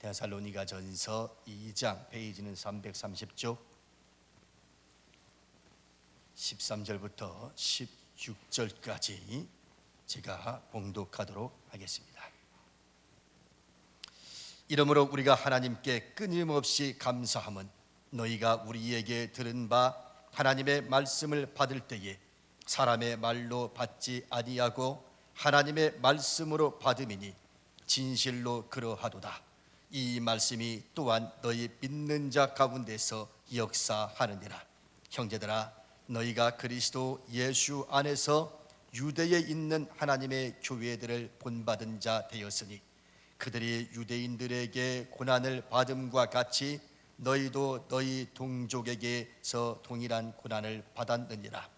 데살로니가전서 2장 페이지는 330쪽 13절부터 16절까지 제가 봉독하도록 하겠습니다. 이러므로 우리가 하나님께 끊임없이 감사함은 너희가 우리에게 들은 바 하나님의 말씀을 받을 때에 사람의 말로 받지 아니하고 하나님의 말씀으로 받음이니 진실로 그러하도다. 이 말씀이 또한 너희 믿는 자 가운데서 역사하느니라. 형제들아, 너희가 그리스도 예수 안에서 유대에 있는 하나님의 교회들을 본받은 자 되었으니 그들이 유대인들에게 고난을 받음과 같이 너희도 너희 동족에게서 동일한 고난을 받았느니라.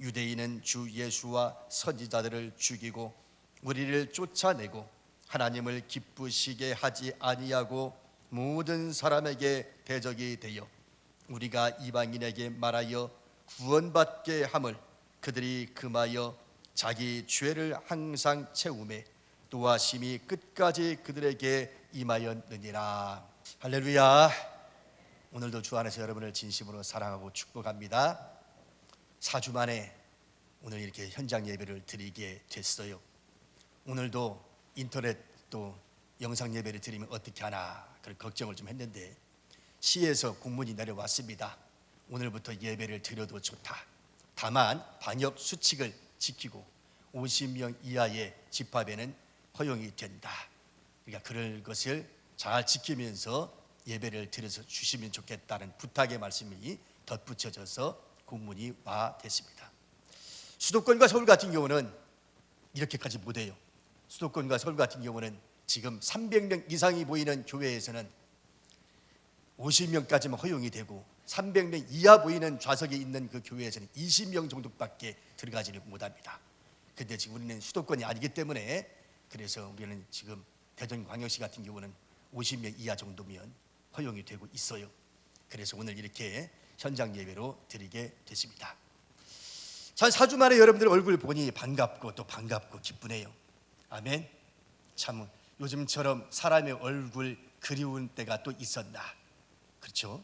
유대인은 주 예수와 선지자들을 죽이고 우리를 쫓아내고 하나님을 기쁘시게 하지 아니하고 모든 사람에게 대적이 되어 우리가 이방인에게 말하여 구원받게 함을 그들이 금하여 자기 죄를 항상 채우매 노하심이 끝까지 그들에게 임하였느니라. 할렐루야. 오늘도 주 안에서 여러분을 진심으로 사랑하고 축복합니다. 4주 만에 오늘 이렇게 현장 예배를 드리게 됐어요. 오늘도 인터넷 또 영상 예배를 드리면 어떻게 하나 그런 걱정을 좀 했는데 시에서 공문이 내려왔습니다. 오늘부터 예배를 드려도 좋다. 다만 방역 수칙을 지키고 50명 이하의 집합에는 허용이 된다. 그러니까 그럴 것을 잘 지키면서 예배를 드려서 주시면 좋겠다는 부탁의 말씀이 덧붙여져서 공문이 와 됐습니다. 수도권과 서울 같은 경우는 이렇게까지 못해요. 수도권과 서울 같은 경우는 지금 300명 이상이 보이는 교회에서는 50명까지만 허용이 되고 300명 이하 보이는 좌석이 있는 그 교회에서는 20명 정도밖에 들어가지는 못합니다. 근데 지금 우리는 수도권이 아니기 때문에 그래서 우리는 지금 대전광역시 같은 경우는 50명 이하 정도면 허용이 되고 있어요. 그래서 오늘 이렇게 현장 예배로 드리게 됐습니다. 참 4주 만에 여러분들 얼굴 보니 반갑고 또 반갑고 기쁘네요. 아멘. 참 요즘처럼 사람의 얼굴 그리운 때가 또 있었나. 그렇죠?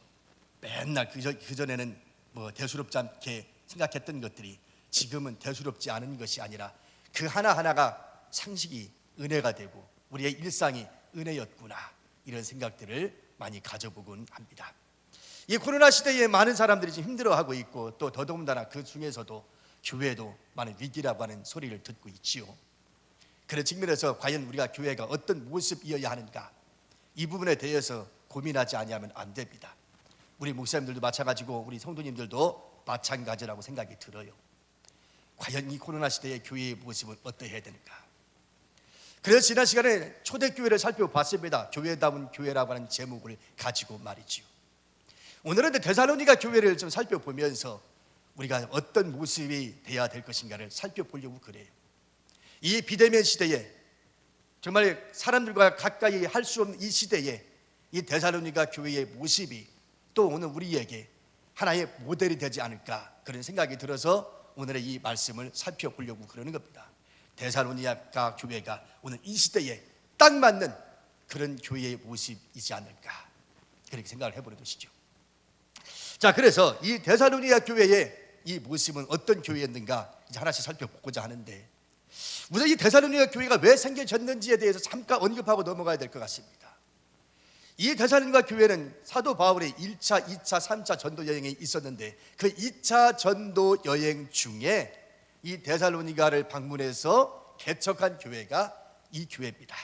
맨날 그전에는 뭐 대수롭지 않게 생각했던 것들이 지금은 대수롭지 않은 것이 아니라 그 하나하나가 상식이 은혜가 되고 우리의 일상이 은혜였구나, 이런 생각들을 많이 가져보곤 합니다. 이 코로나 시대에 많은 사람들이 지금 힘들어하고 있고 또 더더군다나 그 중에서도 교회도 많은 위기라고 하는 소리를 듣고 있지요. 그런 측면에서 과연 우리가 교회가 어떤 모습이어야 하는가, 이 부분에 대해서 고민하지 아니하면 안 됩니다. 우리 목사님들도 마찬가지고 우리 성도님들도 마찬가지라고 생각이 들어요. 과연 이 코로나 시대의 교회의 모습은 어떠해야 되는가. 그래서 지난 시간에 초대교회를 살펴봤습니다. 교회다운 교회라고 하는 제목을 가지고 말이지요. 오늘은 데살로니가 교회를 좀 살펴보면서 우리가 어떤 모습이 돼야 될 것인가를 살펴보려고 그래요. 이 비대면 시대에 정말 사람들과 가까이 할 수 없는 이 시대에 이 데살로니가 교회의 모습이 또 오늘 우리에게 하나의 모델이 되지 않을까, 그런 생각이 들어서 오늘의 이 말씀을 살펴보려고 그러는 겁니다. 데살로니가 교회가 오늘 이 시대에 딱 맞는 그런 교회의 모습이지 않을까, 그렇게 생각을 해보는 것이죠. 자, 그래서 이 데살로니가 교회의 이 모습은 어떤 교회였는가 이제 하나씩 살펴보고자 하는데, 우선 이 데살로니가 교회가 왜 생겨졌는지에 대해서 잠깐 언급하고 넘어가야 될 것 같습니다. 이 데살로니가 교회는 사도 바울의 1차, 2차, 3차 전도 여행이 있었는데 그 2차 전도 여행 중에 이 데살로니가를 방문해서 개척한 교회가 이 교회입니다.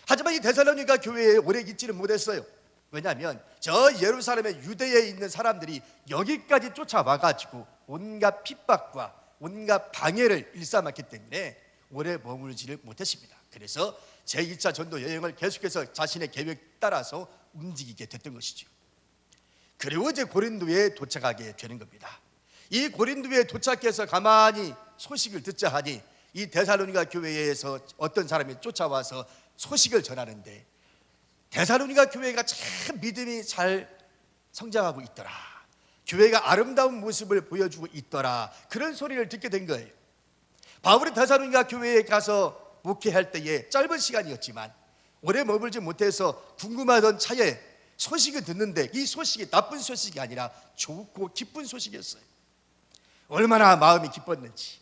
하지만 이 데살로니가 교회에 오래 있지는 못했어요. 왜냐하면 저 예루살렘의 유대에 있는 사람들이 여기까지 쫓아와가지고 온갖 핍박과 온갖 방해를 일삼았기 때문에 오래 머물지를 못했습니다. 그래서 제2차 전도 여행을 계속해서 자신의 계획 따라서 움직이게 됐던 것이죠. 그리고 이제 고린도에 도착하게 되는 겁니다. 이 고린도에 도착해서 가만히 소식을 듣자 하니 이 데살로니가 교회에서 어떤 사람이 쫓아와서 소식을 전하는데 데살로니가 교회가 참 믿음이 잘 성장하고 있더라, 교회가 아름다운 모습을 보여주고 있더라, 그런 소리를 듣게 된 거예요. 바울이 데살로니가 교회에 가서 목회할 때에 짧은 시간이었지만 오래 머물지 못해서 궁금하던 차에 소식을 듣는데 이 소식이 나쁜 소식이 아니라 좋고 기쁜 소식이었어요. 얼마나 마음이 기뻤는지.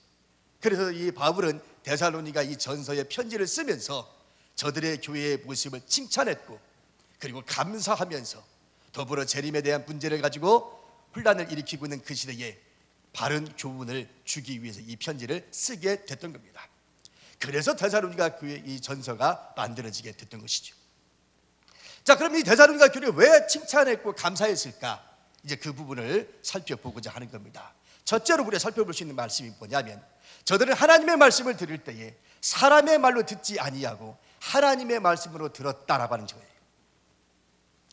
그래서 이 바울은 데살로니가 이 전서의 편지를 쓰면서 저들의 교회의 모습을 칭찬했고, 그리고 감사하면서 더불어 재림에 대한 문제를 가지고 혼란을 일으키고 있는 그 시대에 바른 교훈을 주기 위해서 이 편지를 쓰게 됐던 겁니다. 그래서 데살로니가 교회 이 전서가 만들어지게 됐던 것이죠. 자, 그럼 이 데살로니가 교회를 왜 칭찬했고 감사했을까? 이제 그 부분을 살펴보고자 하는 겁니다. 첫째로 우리가 살펴볼 수 있는 말씀이 뭐냐면, 저들은 하나님의 말씀을 들을 때에 사람의 말로 듣지 아니하고 하나님의 말씀으로 들었다라고 하는 거예요.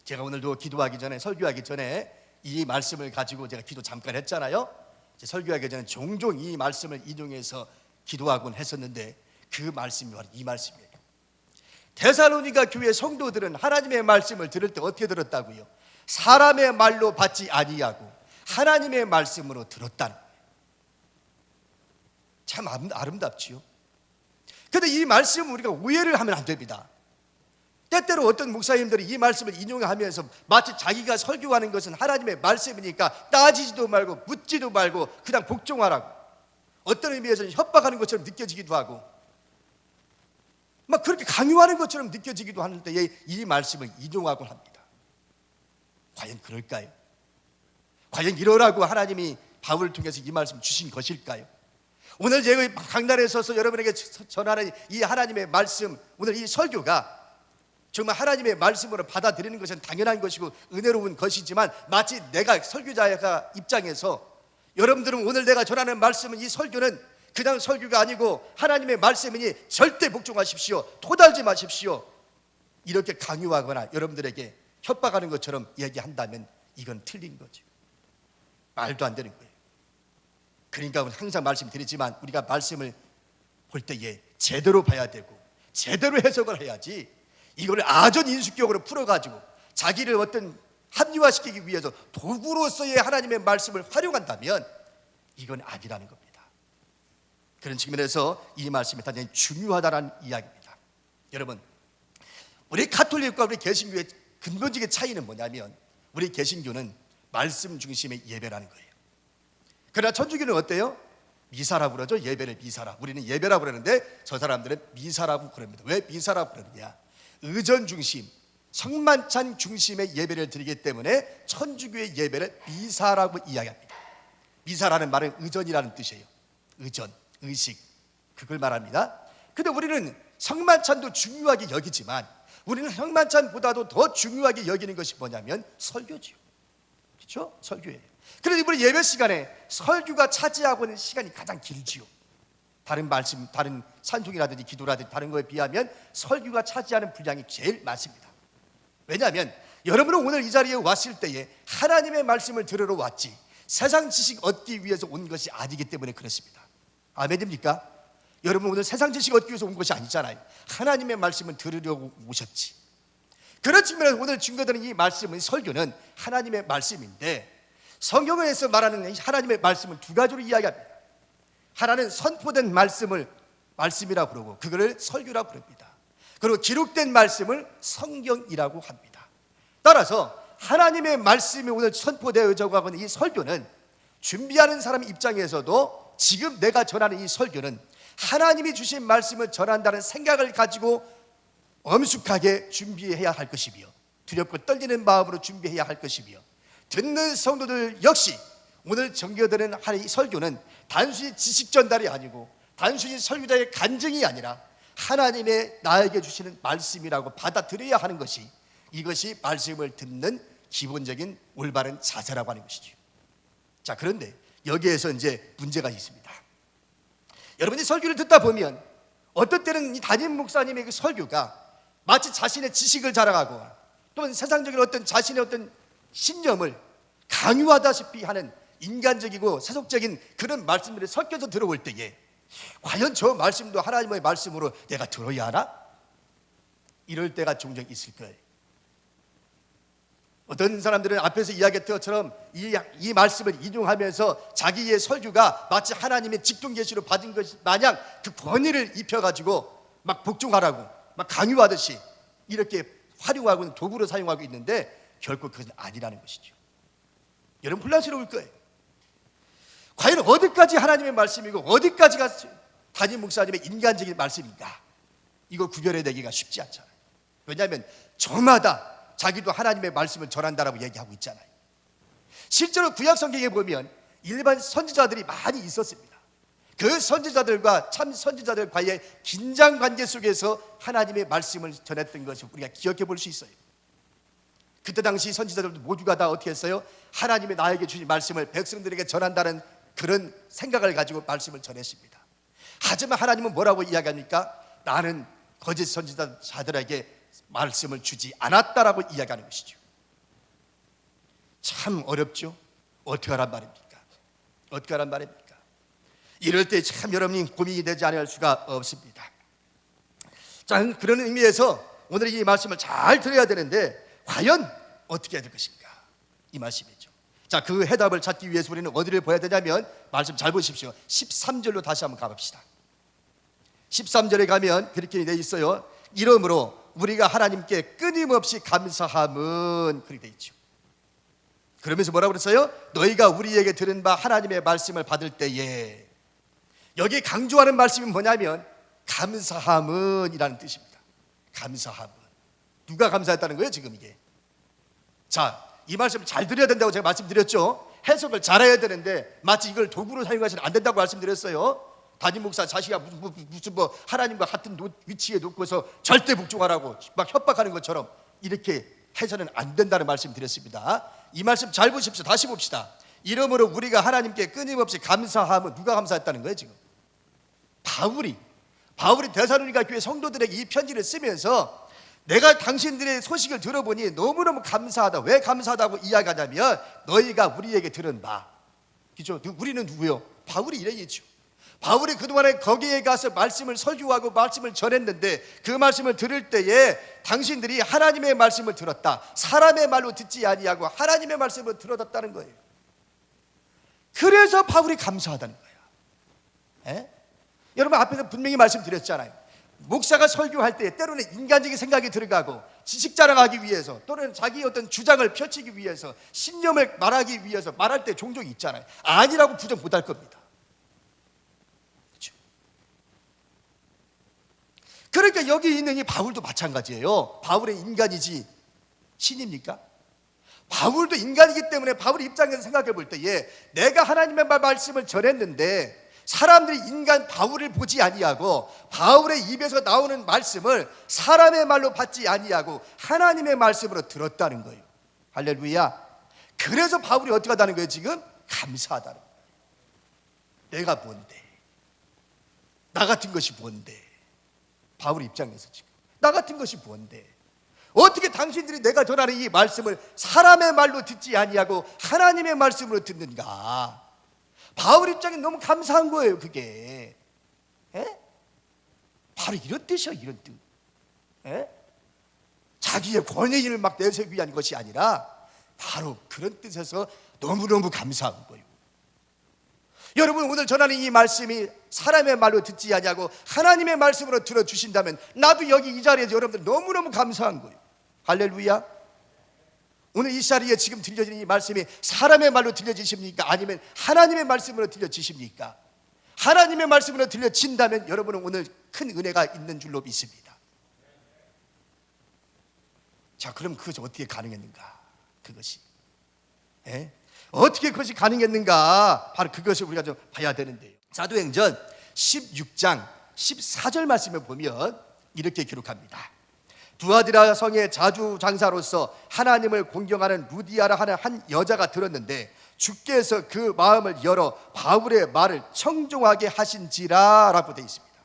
제가 오늘도 기도하기 전에, 설교하기 전에 이 말씀을 가지고 제가 기도 잠깐 했잖아요. 설교하기 전에 종종 이 말씀을 인용해서 기도하곤 했었는데, 그 말씀이 바로 이 말씀이에요. 데살로니가 교회 성도들은 하나님의 말씀을 들을 때 어떻게 들었다고요? 사람의 말로 받지 아니하고 하나님의 말씀으로 들었다는 거예요. 참 아름답지요. 그런데 이 말씀을 우리가 오해를 하면 안 됩니다. 때때로 어떤 목사님들이 이 말씀을 인용하면서 마치 자기가 설교하는 것은 하나님의 말씀이니까 따지지도 말고 묻지도 말고 그냥 복종하라고, 어떤 의미에서는 협박하는 것처럼 느껴지기도 하고 막 그렇게 강요하는 것처럼 느껴지기도 하는 때에 이 말씀을 인용하곤 합니다. 과연 그럴까요? 과연 이러라고 하나님이 바울을 통해서 이 말씀 주신 것일까요? 오늘 제가 강단에 서서 여러분에게 전하는 이 하나님의 말씀, 오늘 이 설교가 정말 하나님의 말씀으로 받아들이는 것은 당연한 것이고 은혜로운 것이지만, 마치 내가 설교자가 입장에서 여러분들은 오늘 내가 전하는 말씀은, 이 설교는 그냥 설교가 아니고 하나님의 말씀이니 절대 복종하십시오, 토달지 마십시오, 이렇게 강요하거나 여러분들에게 협박하는 것처럼 얘기한다면 이건 틀린 거죠. 말도 안 되는 거예요. 그러니까 항상 말씀드리지만 우리가 말씀을 볼 때에 제대로 봐야 되고 제대로 해석을 해야지, 이걸 아전인수격으로 풀어가지고 자기를 어떤 합리화시키기 위해서 도구로서의 하나님의 말씀을 활용한다면 이건 아니라는 겁니다. 그런 측면에서 이 말씀이 대단히 중요하다는 이야기입니다. 여러분, 우리 가톨릭과 우리 개신교의 근본적인 차이는 뭐냐면, 우리 개신교는 말씀 중심의 예배라는 거예요. 그러나 천주교는 어때요? 미사라고 그러죠. 예배를 미사라. 우리는 예배라고 그러는데 저 사람들은 미사라고 그럽니다. 왜 미사라고 그러느냐? 의전 중심, 성만찬 중심의 예배를 드리기 때문에 천주교의 예배를 미사라고 이야기합니다. 미사라는 말은 의전이라는 뜻이에요. 의전, 의식, 그걸 말합니다. 근데 우리는 성만찬도 중요하게 여기지만 우리는 성만찬보다도 더 중요하게 여기는 것이 뭐냐면 설교지요. 그렇죠? 설교예요. 그래서 우리 예배 시간에 설교가 차지하고 있는 시간이 가장 길지요. 다른 말씀, 다른 찬송이라든지 기도라든지 다른 거에 비하면 설교가 차지하는 분량이 제일 많습니다. 왜냐하면 여러분은 오늘 이 자리에 왔을 때에 하나님의 말씀을 들으러 왔지 세상 지식 얻기 위해서 온 것이 아니기 때문에 그렇습니다. 아멘입니까? 여러분 오늘 세상 지식 얻기 위해서 온 것이 아니잖아요. 하나님의 말씀을 들으려고 오셨지. 그런 측면에서 오늘 증거되는 이 말씀은, 설교는 하나님의 말씀인데, 성경에서 말하는 하나님의 말씀은 두 가지로 이야기합니다. 하나는 선포된 말씀을 말씀이라고 부르고 그거를 설교라고 부릅니다. 그리고 기록된 말씀을 성경이라고 합니다. 따라서 하나님의 말씀이 오늘 선포되어져 가고 있는 이 설교는 준비하는 사람 입장에서도 지금 내가 전하는 이 설교는 하나님이 주신 말씀을 전한다는 생각을 가지고 엄숙하게 준비해야 할 것이며, 두렵고 떨리는 마음으로 준비해야 할 것이며, 듣는 성도들 역시 오늘 전개되는 이 설교는 단순히 지식 전달이 아니고 단순히 설교자의 간증이 아니라 하나님의 나에게 주시는 말씀이라고 받아들여야 하는 것이, 이것이 말씀을 듣는 기본적인 올바른 자세라고 하는 것이죠. 자, 그런데 여기에서 이제 문제가 있습니다. 여러분이 설교를 듣다 보면 어떤 때는 이 담임 목사님의 그 설교가 마치 자신의 지식을 자랑하고 또는 세상적인 어떤 자신의 어떤 신념을 강요하다시피 하는 인간적이고 세속적인 그런 말씀들이 섞여서 들어올 때에 과연 저 말씀도 하나님의 말씀으로 내가 들어야 하나? 이럴 때가 종종 있을 거예요. 어떤 사람들은 앞에서 이야기했던 것처럼 이 말씀을 인용하면서 자기의 설교가 마치 하나님의 직통계시로 받은 것이 마냥 그 권위를 입혀가지고 막 복종하라고 막 강요하듯이 이렇게 활용하고 있는 도구로 사용하고 있는데 결코 그것은 아니라는 것이죠. 여러분 혼란스러울 거예요. 과연 어디까지 하나님의 말씀이고 어디까지가 담임 목사님의 인간적인 말씀인가? 이걸 구별해내기가 쉽지 않잖아요. 왜냐하면 저마다 자기도 하나님의 말씀을 전한다라고 얘기하고 있잖아요. 실제로 구약 성경에 보면 일반 선지자들이 많이 있었습니다. 그 선지자들과 참 선지자들과의 긴장 관계 속에서 하나님의 말씀을 전했던 것을 우리가 기억해 볼 수 있어요. 그때 당시 선지자들도 모두가 다 어떻게 했어요? 하나님의 나에게 주신 말씀을 백성들에게 전한다는 그런 생각을 가지고 말씀을 전했습니다. 하지만 하나님은 뭐라고 이야기합니까? 나는 거짓 선지자들에게 말씀을 주지 않았다라고 이야기하는 것이죠. 참 어렵죠? 어떻게 하란 말입니까? 어떻게 하란 말입니까? 이럴 때 참 여러분이 고민이 되지 않을 수가 없습니다. 자, 그런 의미에서 오늘 이 말씀을 잘 들어야 되는데 과연 어떻게 해야 될 것인가? 이 말씀이죠. 자, 그 해답을 찾기 위해서 우리는 어디를 봐야 되냐면 말씀 잘 보십시오. 13절로 다시 한번 가봅시다. 13절에 가면 그렇게 되어 있어요. 이러므로 우리가 하나님께 끊임없이 감사함은 그렇게 되어 있죠. 그러면서 뭐라고 그랬어요? 너희가 우리에게 들은 바 하나님의 말씀을 받을 때에, 여기 강조하는 말씀이 뭐냐면 감사함은 이라는 뜻입니다. 감사함은. 누가 감사했다는 거예요 지금 이게? 자, 이 말씀을 잘 들어야 된다고 제가 말씀드렸죠. 해석을 잘해야 되는데 마치 이걸 도구로 사용하시면 안 된다고 말씀드렸어요. 담임 목사 자식이 무슨 하나님과 같은 위치에 놓고서 절대 복종하라고 막 협박하는 것처럼 이렇게 해서는 안 된다는 말씀 드렸습니다. 이 말씀 잘 보십시오. 다시 봅시다. 이러므로 우리가 하나님께 끊임없이 감사함은, 누가 감사했다는 거예요 지금? 바울이 데살로니가 교회 성도들에게 이 편지를 쓰면서 내가 당신들의 소식을 들어보니 너무너무 감사하다. 왜 감사하다고 이야기하냐면 너희가 우리에게 들은 바, 그죠? 우리는 누구요? 바울이 이래야죠. 바울이 그동안에 거기에 가서 말씀을 설교하고 말씀을 전했는데 그 말씀을 들을 때에 당신들이 하나님의 말씀을 들었다. 사람의 말로 듣지 아니하고 하나님의 말씀을 들었다는 거예요. 그래서 바울이 감사하다는 거예요. 에? 여러분 앞에서 분명히 말씀드렸잖아요. 목사가 설교할 때 때로는 인간적인 생각이 들어가고 지식 자랑하기 위해서 또는 자기 어떤 주장을 펼치기 위해서 신념을 말하기 위해서 말할 때 종종 있잖아요. 아니라고 부정 못할 겁니다. 그렇죠? 그러니까 여기 있는 이 바울도 마찬가지예요. 바울의 인간이지 신입니까? 바울도 인간이기 때문에 바울의 입장에서 생각해 볼 때에 내가 하나님의 말씀을 전했는데 사람들이 인간 바울을 보지 아니하고 바울의 입에서 나오는 말씀을 사람의 말로 받지 아니하고 하나님의 말씀으로 들었다는 거예요. 할렐루야. 그래서 바울이 어떻게 하다는 거예요 지금? 감사하다는 거예요. 내가 뭔데? 나 같은 것이 뭔데? 바울 입장에서 지금 나 같은 것이 뭔데? 어떻게 당신들이 내가 전하는 이 말씀을 사람의 말로 듣지 아니하고 하나님의 말씀으로 듣는가? 바울 입장에 너무 감사한 거예요 그게. 에? 바로 이런 뜻이야, 이런 뜻. 에? 자기의 권위를 막 내세우기 위한 것이 아니라 바로 그런 뜻에서 너무너무 감사한 거예요. 여러분 오늘 전하는 이 말씀이 사람의 말로 듣지 아니하고 하나님의 말씀으로 들어주신다면 나도 여기 이 자리에서 여러분들 너무너무 감사한 거예요. 할렐루야. 오늘 이 자리에 지금 들려지는 이 말씀이 사람의 말로 들려지십니까? 아니면 하나님의 말씀으로 들려지십니까? 하나님의 말씀으로 들려진다면 여러분은 오늘 큰 은혜가 있는 줄로 믿습니다. 자, 그럼 그것이 어떻게 가능했는가? 그것이 어떻게 그것이 가능했는가? 바로 그것을 우리가 좀 봐야 되는데요. 사도행전 16장 14절 말씀에 보면 이렇게 기록합니다. 두아디라 성의 자주 장사로서 하나님을 공경하는 루디아라 하는 한 여자가 들었는데 주께서 그 마음을 열어 바울의 말을 청종하게 하신지라라고 되어 있습니다.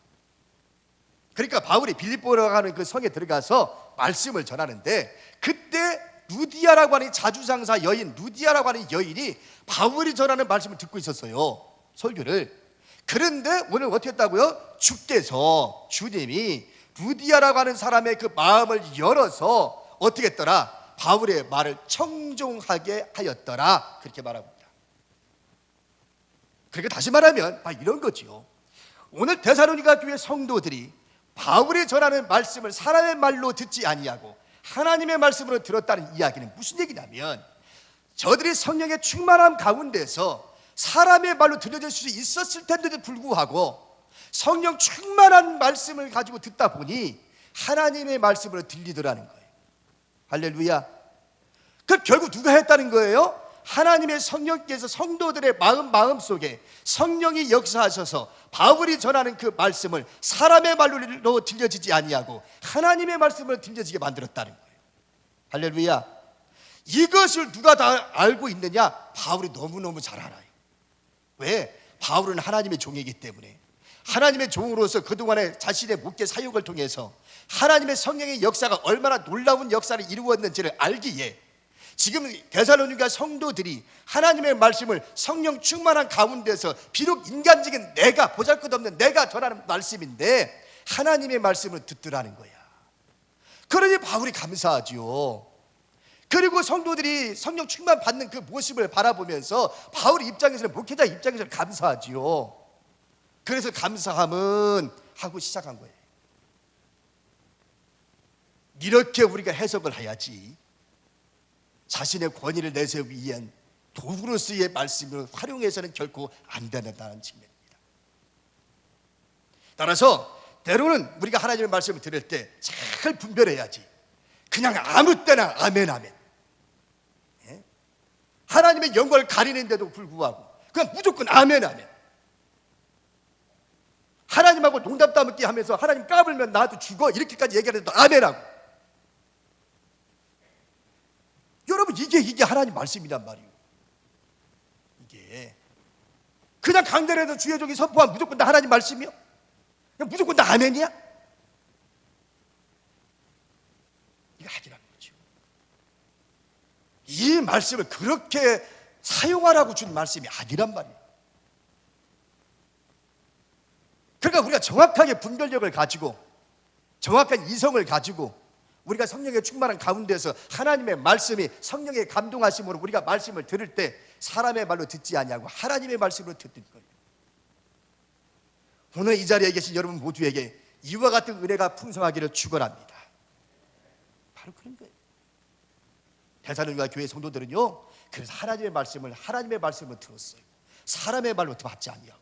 그러니까 바울이 빌립보라고 하는 그 성에 들어가서 말씀을 전하는데 그때 루디아라고 하는 자주장사 여인, 루디아라고 하는 여인이 바울이 전하는 말씀을 듣고 있었어요. 설교를. 그런데 오늘 어떻게 했다고요? 주께서, 주님이 루디아라고 하는 사람의 그 마음을 열어서 어떻게 했더라? 바울의 말을 청종하게 하였더라. 그렇게 말합니다. 그러니까 다시 말하면 이런 거죠. 오늘 데살로니가 교회 성도들이 바울이 전하는 말씀을 사람의 말로 듣지 아니하고 하나님의 말씀으로 들었다는 이야기는 무슨 얘기냐면, 저들이 성령의 충만함 가운데서 사람의 말로 들려질 수 있었을 텐데도 불구하고 성령 충만한 말씀을 가지고 듣다 보니 하나님의 말씀으로 들리더라는 거예요. 할렐루야. 그 결국 누가 했다는 거예요? 하나님의 성령께서 성도들의 마음 속에 성령이 역사하셔서 바울이 전하는 그 말씀을 사람의 말로 들려지지 아니하고 하나님의 말씀으로 들려지게 만들었다는 거예요. 할렐루야. 이것을 누가 다 알고 있느냐? 바울이 너무너무 잘 알아요. 왜? 바울은 하나님의 종이기 때문에. 하나님의 종으로서 그동안의 자신의 목회 사역을 통해서 하나님의 성령의 역사가 얼마나 놀라운 역사를 이루었는지를 알기에 지금 데살로니가 성도들이 하나님의 말씀을 성령 충만한 가운데서 비록 인간적인 내가, 보잘것없는 내가 전하는 말씀인데 하나님의 말씀을 듣더라는 거야. 그러니 바울이 감사하지요. 그리고 성도들이 성령 충만 받는 그 모습을 바라보면서 바울 입장에서는, 목회자 입장에서는 감사하지요. 그래서 감사함은 하고 시작한 거예요. 이렇게 우리가 해석을 해야지 자신의 권위를 내세우기 위한 도구로서의 말씀을 활용해서는 결코 안 된다는 측면입니다. 따라서 때로는 우리가 하나님의 말씀을 들을 때 잘 분별해야지. 그냥 아무 때나 아멘 아멘, 하나님의 영광을 가리는데도 불구하고 그냥 무조건 아멘 아멘, 하나님하고 농담 따먹기 하면서 하나님 까불면 나도 죽어 이렇게까지 얘기하는데도 아멘하고. 여러분, 이게 하나님 말씀이란 말이에요. 이게 그냥 강단에서 주의 종이 선포한 무조건 다 하나님 말씀이요? 그냥 무조건 다 아멘이야? 이거 아니라는 거죠. 이 말씀을 그렇게 사용하라고 준 말씀이 아니란 말이에요. 그러니까 우리가 정확하게 분별력을 가지고 정확한 이성을 가지고 우리가 성령의 충만한 가운데서 하나님의 말씀이 성령의 감동하심으로 우리가 말씀을 들을 때 사람의 말로 듣지 아니하고 하나님의 말씀으로 듣는 거예요. 오늘 이 자리에 계신 여러분 모두에게 이와 같은 은혜가 풍성하기를 축원합니다. 바로 그런 거예요. 데살로니가 교회 성도들은요, 그래서 하나님의 말씀을 들었어요. 사람의 말로 받지 아니하고.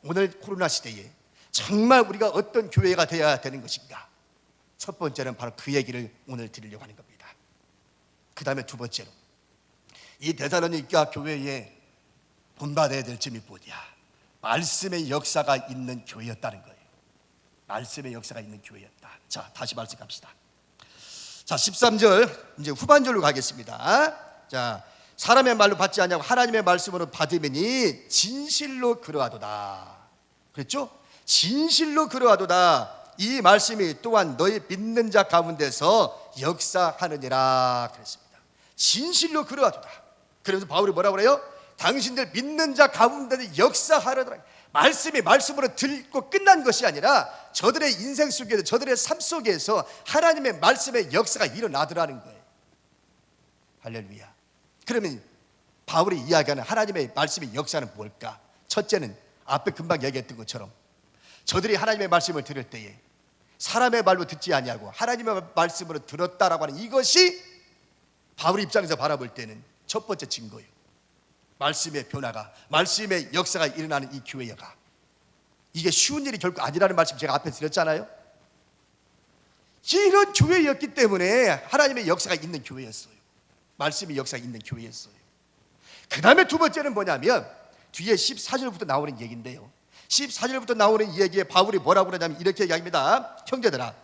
오늘 코로나 시대에 정말 우리가 어떤 교회가 되어야 되는 것인가? 첫 번째는 바로 그 얘기를 오늘 드리려고 하는 겁니다. 그 다음에 두 번째로, 이 데살로니가 교회에 본받아야 될 점이 뭐냐? 말씀의 역사가 있는 교회였다는 거예요. 말씀의 역사가 있는 교회였다. 자, 다시 말씀 갑시다. 자, 13절 이제 후반절로 가겠습니다. 자, 사람의 말로 받지 아니하고 하나님의 말씀으로 받으면 진실로 그러하도다. 그랬죠? 진실로 그러하도다. 이 말씀이 또한 너희 믿는 자 가운데서 역사하느니라 그랬습니다. 진실로 그러하도다. 그래서 바울이 뭐라고 그래요? 당신들 믿는 자 가운데 역사하려더라. 말씀이 말씀으로 듣고 끝난 것이 아니라 저들의 인생 속에서, 저들의 삶 속에서 하나님의 말씀의 역사가 일어나더라는 거예요. 할렐루야. 그러면 바울이 이야기하는 하나님의 말씀의 역사는 뭘까? 첫째는 앞에 금방 얘기했던 것처럼 저들이 하나님의 말씀을 들을 때에 사람의 말로 듣지 아니하고 하나님의 말씀으로 들었다라고 하는 이것이 바울 입장에서 바라볼 때는 첫 번째 증거예요. 말씀의 변화가, 말씀의 역사가 일어나는 이 교회가, 이게 쉬운 일이 결코 아니라는 말씀 제가 앞에 드렸잖아요. 이런 교회였기 때문에 하나님의 역사가 있는 교회였어요. 말씀의 역사가 있는 교회였어요. 그 다음에 두 번째는 뭐냐면 뒤에 14절부터 나오는 얘기인데요, 14절부터 나오는 이 얘기에 바울이 뭐라고 그러냐면 이렇게 얘기합니다. 형제들아,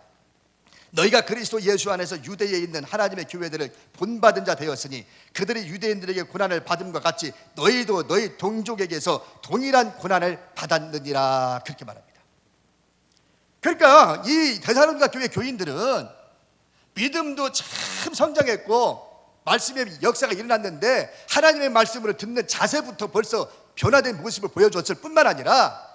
너희가 그리스도 예수 안에서 유대에 있는 하나님의 교회들을 본받은 자 되었으니 그들이 유대인들에게 고난을 받음과 같이 너희도 너희 동족에게서 동일한 고난을 받았느니라. 그렇게 말합니다. 그러니까 이 데살로니가 교회 교인들은 믿음도 참 성장했고 말씀의 역사가 일어났는데 하나님의 말씀으로 듣는 자세부터 벌써 변화된 모습을 보여줬을 뿐만 아니라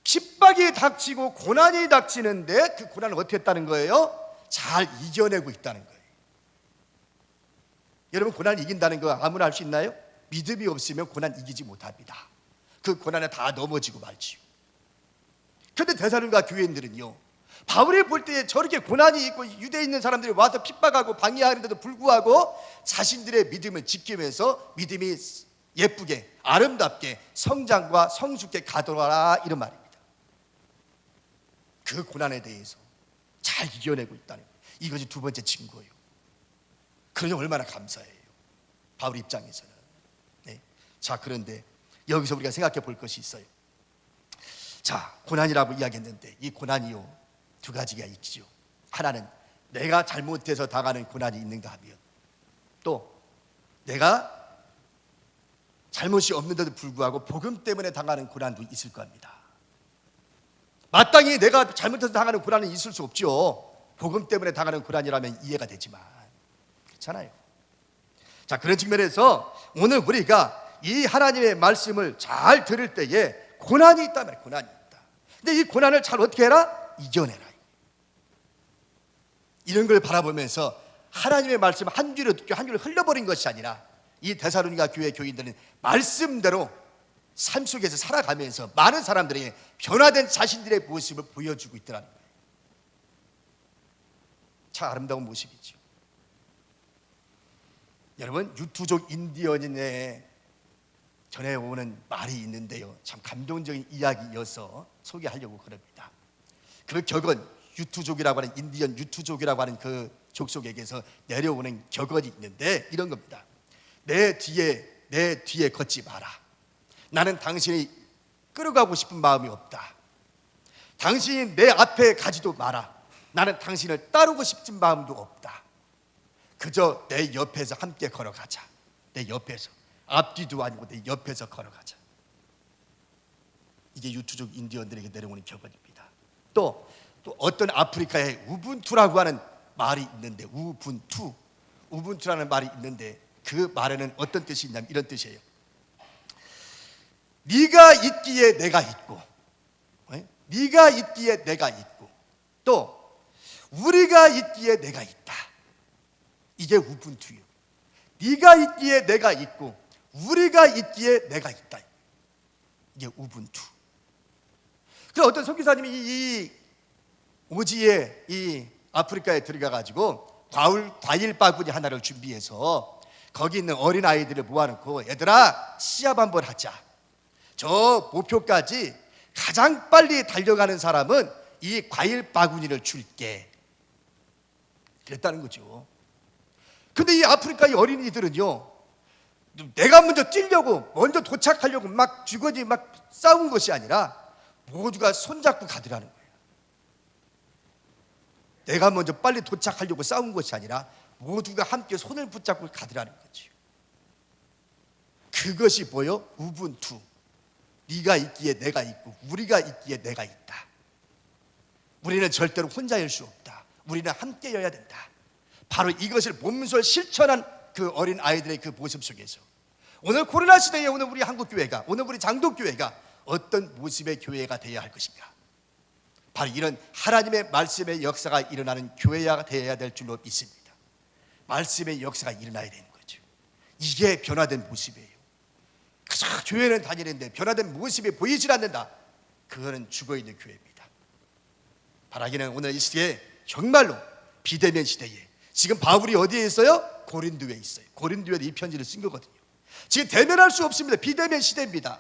핍박이 닥치고 고난이 닥치는데 그 고난을 어떻게 했다는 거예요? 잘 이겨내고 있다는 거예요. 여러분, 고난을 이긴다는 거 아무나 할 수 있나요? 믿음이 없으면 고난 이기지 못합니다. 그 고난에 다 넘어지고 말지요. 그런데 데살로니가 교회인들은요, 바울이 볼 때에 저렇게 고난이 있고 유대에 있는 사람들이 와서 핍박하고 방해하는데도 불구하고 자신들의 믿음을 지키면서 믿음이 예쁘게 아름답게 성장과 성숙해 가더라, 이런 말입니다. 그 고난에 대해서 잘 이겨내고 있다는 거예요. 이것이 두 번째 증거예요. 그러니 얼마나 감사해요, 바울 입장에서는. 네. 자, 그런데 여기서 우리가 생각해 볼 것이 있어요. 자, 고난이라고 이야기했는데 이 고난이요, 두 가지가 있죠. 하나는 내가 잘못해서 당하는 고난이 있는가 하면, 또 내가 잘못이 없는데도 불구하고 복음 때문에 당하는 고난도 있을 겁니다. 마땅히 내가 잘못해서 당하는 고난은 있을 수 없죠. 복음 때문에 당하는 고난이라면 이해가 되지만 그렇잖아요. 자, 그런 측면에서 오늘 우리가 이 하나님의 말씀을 잘 들을 때에 고난이 있다면 고난이 있다. 근데 이 고난을 잘 어떻게 해라? 이겨내라. 이런 걸 바라보면서 하나님의 말씀 한 줄을 듣고 한 줄을 흘려버린 것이 아니라 이 데살로니가 교회 교인들은 말씀대로 삶 속에서 살아가면서 많은 사람들에게 변화된 자신들의 모습을 보여주고 있더라는 거예요. 참 아름다운 모습이죠. 여러분, 유투족 인디언인의 전해오는 말이 있는데요, 참 감동적인 이야기여서 소개하려고 그럽니다. 그 격언, 유투족이라고 하는 인디언 유투족이라고 하는 그 족속에게서 내려오는 격언이 있는데 이런 겁니다. 내 뒤에 걷지 마라. 나는 당신이 끌어가고 싶은 마음이 없다. 당신이 내 앞에 가지도 마라. 나는 당신을 따르고 싶은 마음도 없다. 그저 내 옆에서 함께 걸어가자. 내 옆에서, 앞뒤도 아니고 내 옆에서 걸어가자. 이게 유투족 인디언들에게 내려오는 격언입니다. 또 어떤 아프리카에 우분투라고 하는 말이 있는데, 우분투라는 말이 있는데 그 말에는 어떤 뜻이 있냐면 이런 뜻이에요. 네가 있기에 내가 있고, 네가 있기에 내가 있고, 또 우리가 있기에 내가 있다. 이게 우분투예요. 네가 있기에 내가 있고 우리가 있기에 내가 있다. 이게 우분투. 그래서 어떤 선교사님이 이 오지에 이 아프리카에 들어가 가지고 과일 바구니 하나를 준비해서 거기 있는 어린 아이들을 모아놓고, 얘들아 시합 한번 하자. 저 목표까지 가장 빨리 달려가는 사람은 이 과일 바구니를 줄게. 그랬다는 거죠. 근데 이 아프리카의 어린이들은요, 내가 먼저 뛰려고, 먼저 도착하려고 막 주거지 막 싸운 것이 아니라 모두가 손잡고 가더라는 거예요. 내가 먼저 빨리 도착하려고 싸운 것이 아니라 모두가 함께 손을 붙잡고 가더라는 거죠. 그것이 뭐요? 우분투. 네가 있기에 내가 있고 우리가 있기에 내가 있다. 우리는 절대로 혼자일 수 없다. 우리는 함께여야 된다. 바로 이것을 몸소 실천한 그 어린 아이들의 그 모습 속에서 오늘 코로나 시대에 오늘 우리 한국교회가, 오늘 우리 장독교회가 어떤 모습의 교회가 되어야 할 것인가? 바로 이런 하나님의 말씀의 역사가 일어나는 교회가 되어야 될 줄로 믿습니다. 말씀의 역사가 일어나야 되는 거죠. 이게 변화된 모습이에요. 그저 교회는 다니는데 변화된 모습이 보이질 않는다. 그거는 죽어있는 교회입니다. 바라기는 오늘 이 시대에 정말로 비대면 시대에, 지금 바울이 어디에 있어요? 고린도에 있어요. 고린도에 이 편지를 쓴 거거든요. 지금 대면할 수 없습니다. 비대면 시대입니다.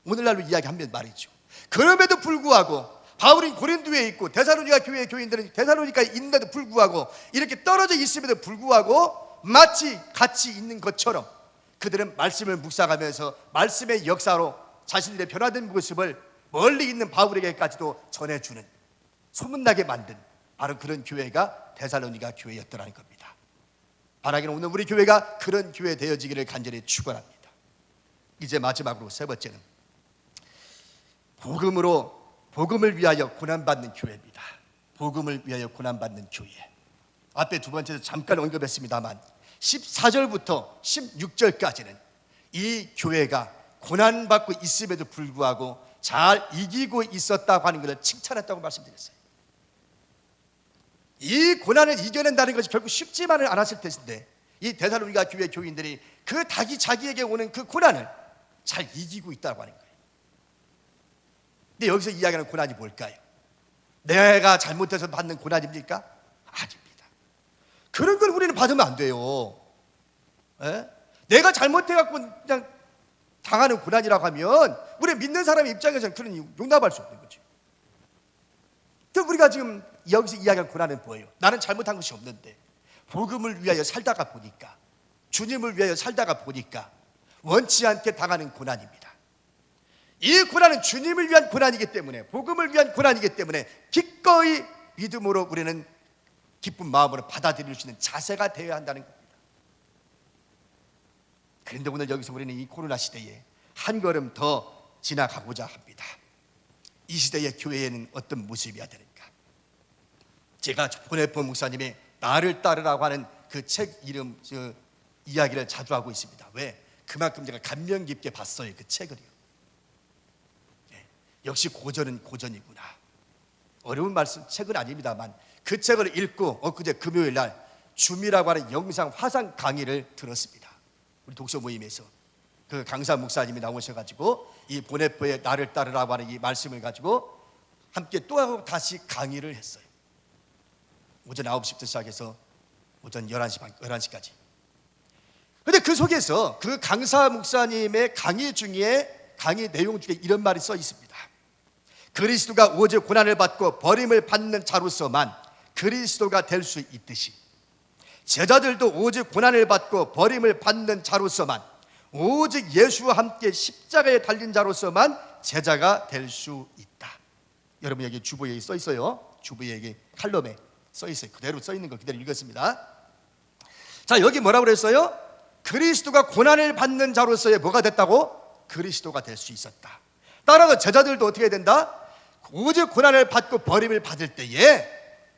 오늘날로 이야기하면 말이죠. 그럼에도 불구하고 바울이 고린도에 있고 데살로니가 교회의 교인들은 데살로니카에 있는데도 불구하고 이렇게 떨어져 있음에도 불구하고 마치 같이 있는 것처럼 그들은 말씀을 묵상하면서 말씀의 역사로 자신들의 변화된 모습을 멀리 있는 바울에게까지도 전해주는, 소문나게 만든 바로 그런 교회가 데살로니가 교회였더라는 겁니다. 바라기는 오늘 우리 교회가 그런 교회 되어지기를 간절히 축원합니다. 이제 마지막으로 세 번째는 복음을 위하여 고난받는 교회입니다. 복음을 위하여 고난받는 교회. 앞에 두 번째도 잠깐 언급했습니다만 14절부터 16절까지는 이 교회가 고난받고 있음에도 불구하고 잘 이기고 있었다고 하는 것을 칭찬했다고 말씀드렸어요. 이 고난을 이겨낸다는 것이 결국 쉽지만은 않았을 텐데 이 데살로니가 교회 교인들이 그 자기에게 오는 그 고난을 잘 이기고 있다고 하는 거예요. 근데 여기서 이야기하는 고난이 뭘까요? 내가 잘못해서 받는 고난입니까? 아닙니다. 그런 걸 우리는 받으면 안 돼요. 에? 내가 잘못해갖고 그냥 당하는 고난이라고 하면 우리 믿는 사람의 입장에서는 그런 용납할 수 없는 거죠. 또 우리가 지금 여기서 이야기한 고난은 뭐예요? 나는 잘못한 것이 없는데 복음을 위하여 살다가 보니까, 주님을 위하여 살다가 보니까 원치 않게 당하는 고난입니다. 이 고난은 주님을 위한 고난이기 때문에, 복음을 위한 고난이기 때문에 기꺼이 믿음으로 우리는 기쁜 마음으로 받아들일 수 있는 자세가 되어야 한다는 겁니다. 그런데 오늘 여기서 우리는 이 코로나 시대에 한 걸음 더 지나가고자 합니다. 이 시대의 교회에는 어떤 모습이어야 되는가? 제가 보네포 목사님의 나를 따르라고 하는 그 책 이름 이야기를 자주 하고 있습니다. 왜? 그만큼 제가 감명 깊게 봤어요, 그 책을요. 역시 고전은 고전이구나. 어려운 말씀 책은 아닙니다만 그 책을 읽고 엊그제 금요일 날 줌이라고 하는 영상 화상 강의를 들었습니다. 우리 독서 모임에서 그 강사 목사님이 나오셔가지고 이 보네포의 나를 따르라고 하는 이 말씀을 가지고 함께 또 다시 강의를 했어요. 오전 9시부터 시작해서 오전 11시까지. 근데 그 속에서 그 강사 목사님의 강의 내용 중에 이런 말이 써 있습니다. 그리스도가 오직 고난을 받고 버림을 받는 자로서만 그리스도가 될 수 있듯이 제자들도 오직 고난을 받고 버림을 받는 자로서만, 오직 예수와 함께 십자가에 달린 자로서만 제자가 될 수 있다. 여러분 여기 주보에 써 있어요. 주보에 여기 칼럼에 써 있어요. 그대로 써 있는 거 그대로 읽었습니다. 자, 여기 뭐라고 그랬어요? 그리스도가 고난을 받는 자로서의 뭐가 됐다고? 그리스도가 될 수 있었다. 따라서 제자들도 어떻게 된다? 오직 고난을 받고 버림을 받을 때에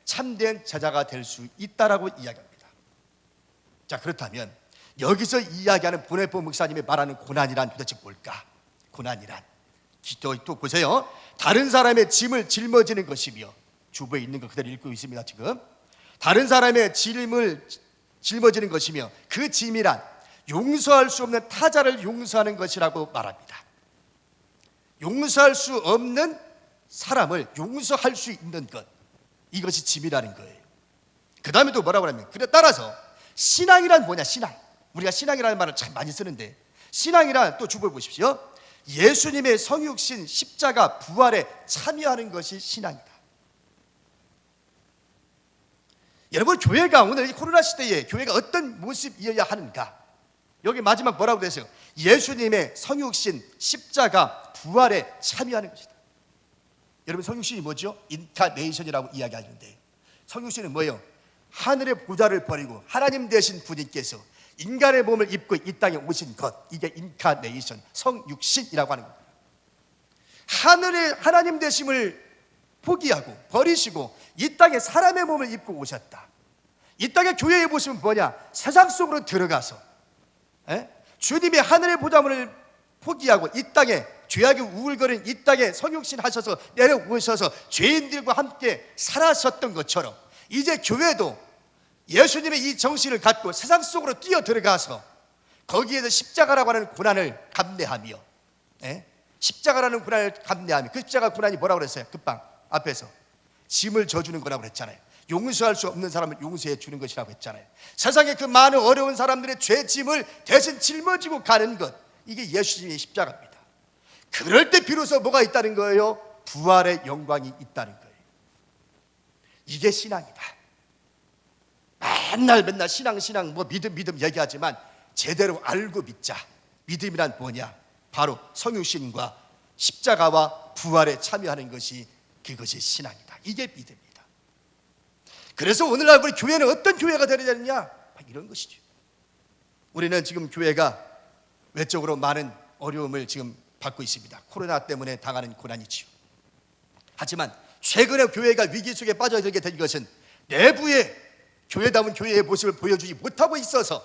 참된 제자가 될 수 있다라고 이야기합니다. 자, 그렇다면 여기서 이야기하는 보네포 목사님이 말하는 고난이란 도대체 뭘까? 고난이란 또 보세요. 다른 사람의 짐을 짊어지는 것이며, 주부에 있는 거 그대로 읽고 있습니다. 지금 다른 사람의 짐을 짊어지는 것이며 그 짐이란 용서할 수 없는 타자를 용서하는 것이라고 말합니다. 용서할 수 없는 사람을 용서할 수 있는 것, 이것이 짐이라는 거예요. 그 다음에 또 뭐라고 하냐면, 그래 따라서 신앙이란 뭐냐? 신앙, 우리가 신앙이라는 말을 참 많이 쓰는데 신앙이란 또 주보에 보십시오. 예수님의 성육신 십자가 부활에 참여하는 것이 신앙이다. 여러분, 교회가 오늘 이 코로나 시대에 교회가 어떤 모습이어야 하는가? 여기 마지막 뭐라고 되세요? 예수님의 성육신 십자가 부활에 참여하는 것이다. 여러분, 성육신이 뭐죠? 인카네이션이라고 이야기하는데, 성육신은 뭐예요? 하늘의 보좌를 버리고 하나님 되신 분께서 인간의 몸을 입고 이 땅에 오신 것, 이게 인카네이션, 성육신이라고 하는 겁니다. 하늘의 하나님 되심을 포기하고 버리시고 이 땅에 사람의 몸을 입고 오셨다. 이 땅의 교회의 모습은 뭐냐? 세상 속으로 들어가서 주님의 하늘의 보좌문을 포기하고 이 땅에 죄악이 우울거리는 이 땅에 성육신 하셔서 내려오셔서 죄인들과 함께 살아셨던 것처럼, 이제 교회도 예수님의 이 정신을 갖고 세상 속으로 뛰어 들어가서 거기에서 십자가라고 하는 고난을 감내하며, 십자가라는 고난을 감내하며, 그 십자가 고난이 뭐라고 그랬어요? 금방 앞에서 짐을 져주는 거라고 그랬잖아요. 용서할 수 없는 사람을 용서해 주는 것이라고 했잖아요. 세상에 그 많은 어려운 사람들의 죄 짐을 대신 짊어지고 가는 것, 이게 예수님의 십자가입니다. 그럴 때 비로소 뭐가 있다는 거예요? 부활의 영광이 있다는 거예요. 이게 신앙이다. 맨날 신앙 뭐 믿음 얘기하지만 제대로 알고 믿자. 믿음이란 뭐냐? 바로 성육신과 십자가와 부활에 참여하는 것이, 그것이 신앙이다. 이게 믿음이다. 그래서 오늘날 우리 교회는 어떤 교회가 되어야 되느냐? 이런 것이죠. 우리는 지금 교회가 외적으로 많은 어려움을 지금 받고 있습니다. 코로나 때문에 당하는 고난이지요. 하지만 최근에 교회가 위기 속에 빠져들게 된 것은 내부에 교회다운 교회의 모습을 보여주지 못하고 있어서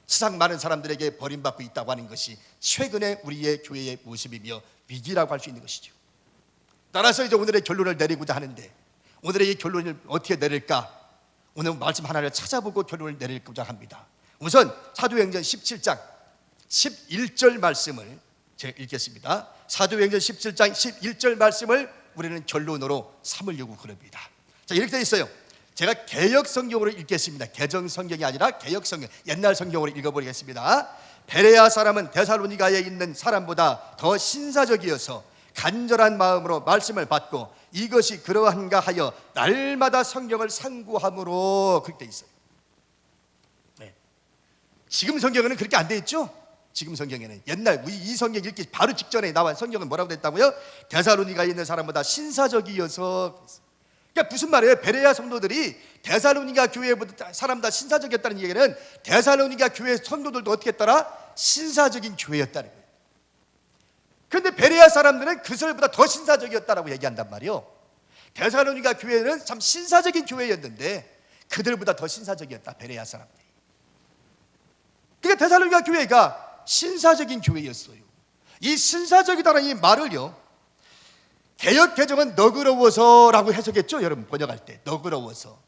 세상 많은 사람들에게 버림받고 있다고 하는 것이 최근에 우리의 교회의 모습이며 위기라고 할 수 있는 것이죠. 따라서 이제 오늘의 결론을 내리고자 하는데, 오늘의 이 결론을 어떻게 내릴까? 오늘 말씀 하나를 찾아보고 결론을 내리고자 합니다. 우선 사도행전 17장 11절 말씀을 제가 읽겠습니다. 사도행전 17장 11절 말씀을 우리는 결론으로 삼으려고 그럽니다. 자, 이렇게 되어 있어요. 제가 개역 성경으로 읽겠습니다. 개정 성경이 아니라 개역 성경, 옛날 성경으로 읽어보겠습니다. 베레아 사람은 데살로니가에 있는 사람보다 더 신사적이어서 간절한 마음으로 말씀을 받고 이것이 그러한가 하여 날마다 성경을 상고함으로 그렇게 돼 있어요. 네. 지금 성경에는 그렇게 안 돼 있죠? 지금 성경에는 옛날 이 성경 읽기 바로 직전에 나온 성경은 뭐라고 됐다고요? 데살로니가에 있는 사람보다 신사적이어서. 그러니까 무슨 말이에요? 베레아 성도들이 데살로니가 교회보다 사람보다 신사적이었다는 얘기는 데살로니가 교회 성도들도 어떻게 했더라? 신사적인 교회였다는 거예요. 그런데 베레아 사람들은 그들보다 더 신사적이었다라고 얘기한단 말이에요. 데살로니가 교회는 참 신사적인 교회였는데 그들보다 더 신사적이었다, 베레아 사람들이. 그러니까 데살로니가 교회가 신사적인 교회였어요. 이 신사적이다라는 이 말을요, 개역 개정은 너그러워서라고 해석했죠. 여러분 번역할 때 너그러워서.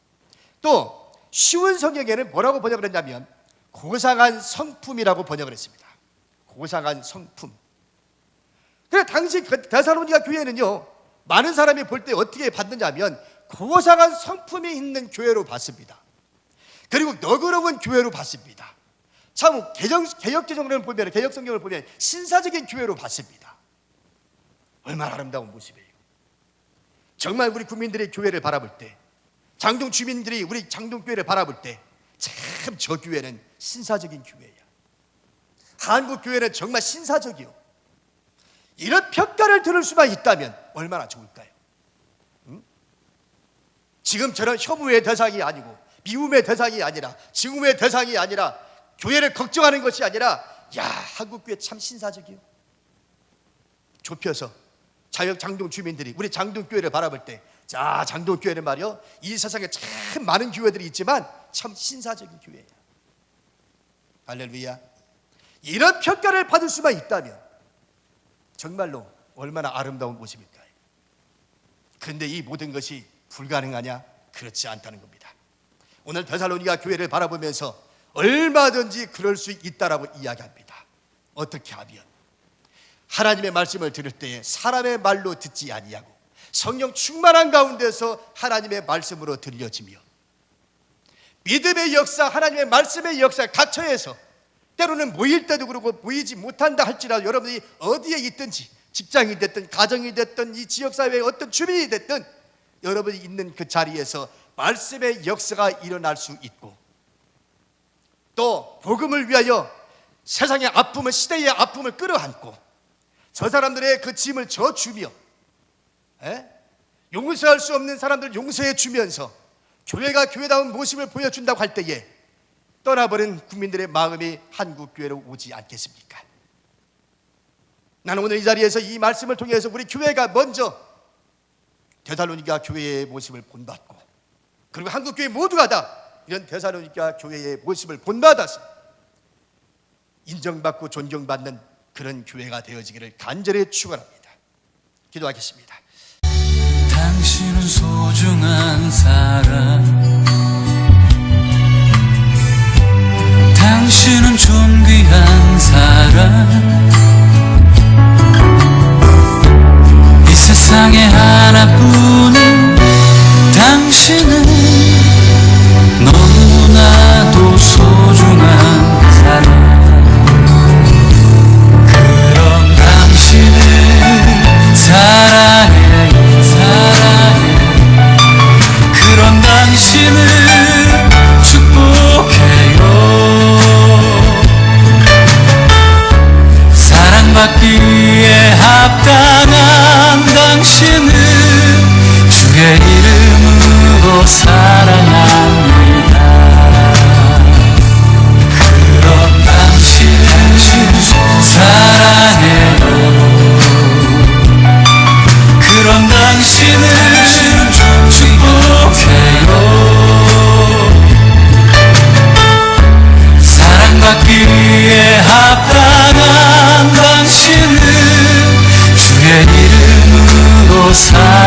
또 쉬운 성경에는 뭐라고 번역을 했냐면 고상한 성품이라고 번역을 했습니다. 고상한 성품. 그래 당시 데살로니가 교회는요, 많은 사람이 볼 때 어떻게 봤느냐면 고상한 성품이 있는 교회로 봤습니다. 그리고 너그러운 교회로 봤습니다. 참 개역 개정을 보면, 개역 성경을 보면 신사적인 교회로 봤습니다. 얼마나 아름다운 모습이에요. 정말 우리 국민들의 교회를 바라볼 때, 장동 주민들이 우리 장동 교회를 바라볼 때 참 저 교회는 신사적인 교회야. 한국 교회는 정말 신사적이요. 이런 평가를 들을 수만 있다면 얼마나 좋을까요? 지금처럼 혐오의 대상이 아니고 미움의 대상이 아니라 증오의 대상이 아니라 교회를 걱정하는 것이 아니라, 야, 한국 교회 참 신사적이요. 좁혀서 장동 주민들이 우리 장동 교회를 바라볼 때, 자, 장동 교회는 말이요, 이 세상에 참 많은 교회들이 있지만 참 신사적인 교회야. 할렐루야. 이런 평가를 받을 수만 있다면 정말로 얼마나 아름다운 모습일까요? 그런데 이 모든 것이 불가능하냐? 그렇지 않다는 겁니다. 오늘 데살로니가 교회를 바라보면서 얼마든지 그럴 수 있다라고 이야기합니다. 어떻게 하면? 하나님의 말씀을 들을 때에 사람의 말로 듣지 아니하고 성령 충만한 가운데서 하나님의 말씀으로 들려지며, 믿음의 역사, 하나님의 말씀의 역사 각처에서, 때로는 모일 때도 그렇고 모이지 못한다 할지라도 여러분이 어디에 있든지, 직장이 됐든 가정이 됐든 이 지역사회의 어떤 주민이 됐든 여러분이 있는 그 자리에서 말씀의 역사가 일어날 수 있고, 또 복음을 위하여 세상의 아픔을, 시대의 아픔을 끌어안고 저 사람들의 그 짐을 져주며, 용서할 수 없는 사람들 용서해 주면서 교회가 교회다운 모습을 보여준다고 할 때에 떠나버린 국민들의 마음이 한국 교회로 오지 않겠습니까? 나는 오늘 이 자리에서 이 말씀을 통해서 우리 교회가 먼저 데살로니가 교회의 모습을 본받고, 그리고 한국 교회 모두가 다 이런 데살로니가 교회의 모습을 본받아서 인정받고 존경받는 그런 교회가 되어지기를 간절히 축원합니다. 기도하겠습니다. 당신은 소중한 사람, 당신은 존귀한 사람, 이 세상에 하나뿐인 당신은 너무나도 소중한 사람. 그런 당신을 사랑해, 사랑해. 그런 당신을 축복해요. 사랑받기에 합당한 당신을 주의 이름으로 사랑합니다. 그런 당신을 사랑해요. 그런 당신을 축복해요. 사랑받기에 합당한 당신을 주의 이름으로 사랑합니다.